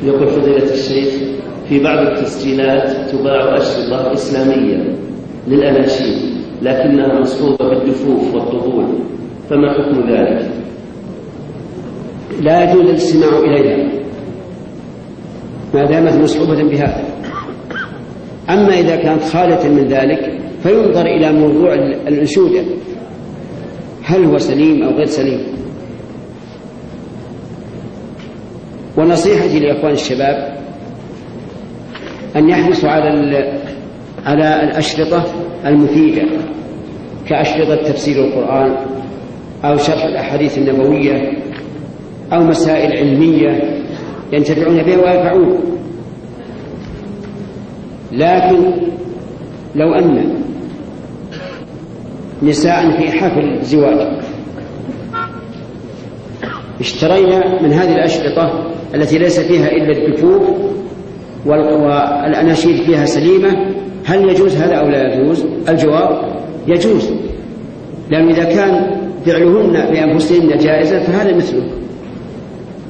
يقول فضيلة الشيخ في بعض التسجيلات تباع أشرطة إسلامية للأناشيد لكنها مصحوبة بالدفوف والطبول، فما حكم ذلك؟ لا يجوز الاستماع إليها ما دامت مصحوبة بهذا. أما إذا كانت خالية من ذلك فينظر إلى موضوع الأنشودة هل هو سليم أو غير سليم. ونصيحتي لإخوان الشباب أن يحرصوا على الأشرطة المفيدة كأشرطة تفسير القرآن أو شرح الأحاديث النبوية أو مسائل علمية ينتفعون بها وينفعون. لكن لو أن نساء في حفل زواج اشترينا من هذه الأشرطة التي ليس فيها إلا الدفوف والأناشيد فيها سليمة، هل يجوز هذا أو لا يجوز؟ الجواب يجوز، لأن إذا كان فعلهن بأنفسهن جائزة فهذا مثله.